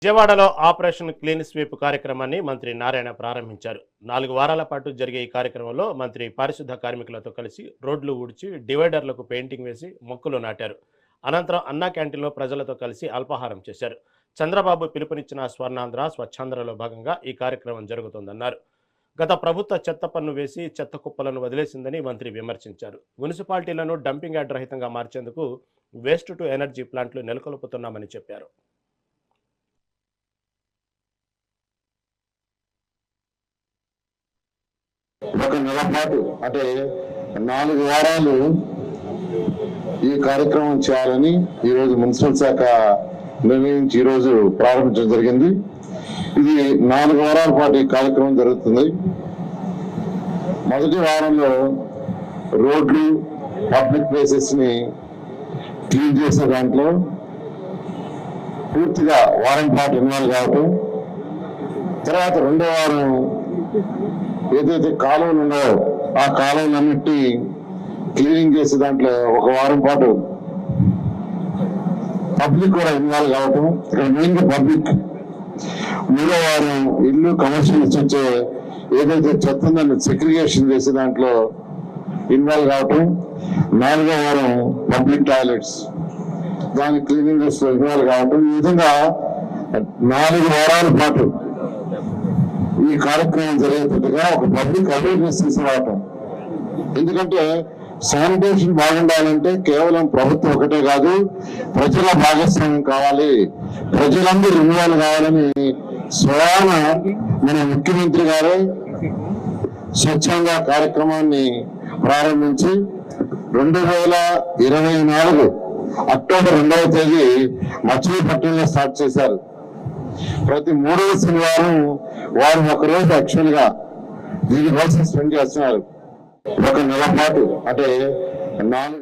విజయవాడలో operation clean sweep కార్యక్రమాన్ని మంత్రి నారాయణ ప్రారంభించారు. 4 వారాల పాటు జరిగే ఈ కార్యక్రమంలో మంత్రి పారిశుద్ధ కార్మికులతో కలిసి రోడ్లు ఊడ్చి డివైడర్లకు పెయింటింగ్ వేసి మొక్కలు నాటారు. అనంతరం అన్నా క్యాంటీన్లో ప్రజలతో కలిసి అల్పాహారం చేశారు. చంద్రబాబు పిలుపునిచ్చిన స్వర్ణాంధ్ర స్వచ్ఛాంధ్రలో భాగంగా ఈ కార్యక్రమం జరుగుతోందన్నారు. గత ప్రభుత్వ చెత్త పన్ను వేసి చెత్త కుప్పలను వదిలేసిందని మంత్రి విమర్శించారు. మున్సిపాలిటీలను డంపింగ్ యార్డ్ రహితంగా మార్చేందుకు వేస్ట్ టు ఎనర్జీ ప్లాంట్లు నెలకొల్పుతున్నామని చెప్పారు. ఒక నెల పాటు అంటే 4 వారాలు ఈ కార్యక్రమం చేయాలని ఈరోజు మున్సిపల్ శాఖ నిర్ణయించి ఈరోజు ప్రారంభించడం జరిగింది. ఇది 4 వారాల పాటు ఈ కార్యక్రమం జరుగుతుంది. మొదటి వారంలో రోడ్లు పబ్లిక్ ప్లేసెస్ ని క్లీన్ చేసే దాంట్లో పూర్తిగా వారం పాటు ఇన్వాల్వ్ కావటం, తర్వాత రెండో వారం ఏదైతే కాలువలు ఉన్నాయో ఆ కాలువలన్నిటి క్లీనింగ్ చేసే దాంట్లో ఒక వారం పాటు పబ్లిక్ కూడా ఇన్వాల్వ్ కావటం, ఇక్కడ మెయిన్ గా పబ్లిక్. మూడో వారం ఇల్లు కమర్షియల్ వచ్చే ఏదైతే చెత్త ఉందని సెగ్రిగేషన్ చేసే దాంట్లో ఇన్వాల్వ్ కావటం, 4వ వారం పబ్లిక్ టాయిలెట్స్ దాని క్లీనింగ్ లో ఇన్వాల్వ్ కావటం. ఈ విధంగా 4 వారాల పాటు ఈ కార్యక్రమం జరిగేటట్టుగా ఒక పబ్లిక్ అవేర్నెస్ తీసుకురావటం. ఎందుకంటే శానిటేషన్ బాగుండాలంటే కేవలం ప్రభుత్వం ఒకటే కాదు, ప్రజల భాగస్వామ్యం కావాలి, ప్రజలందరూ ఇన్వాల్వ్ కావాలని స్వయాన మన ముఖ్యమంత్రి గారే స్వచ్ఛంగా కార్యక్రమాన్ని ప్రారంభించి 2024 అక్టోబర్ 2వ తేదీ మచిలీపట్నంలో స్టార్ట్ చేశారు. ప్రతి 3వ శనివారం వారు ఒకరోజు యాక్చువల్ గా దీనికోసం స్పెండ్ చేస్తున్నారు. ఒక నెల పాటు అంటే 4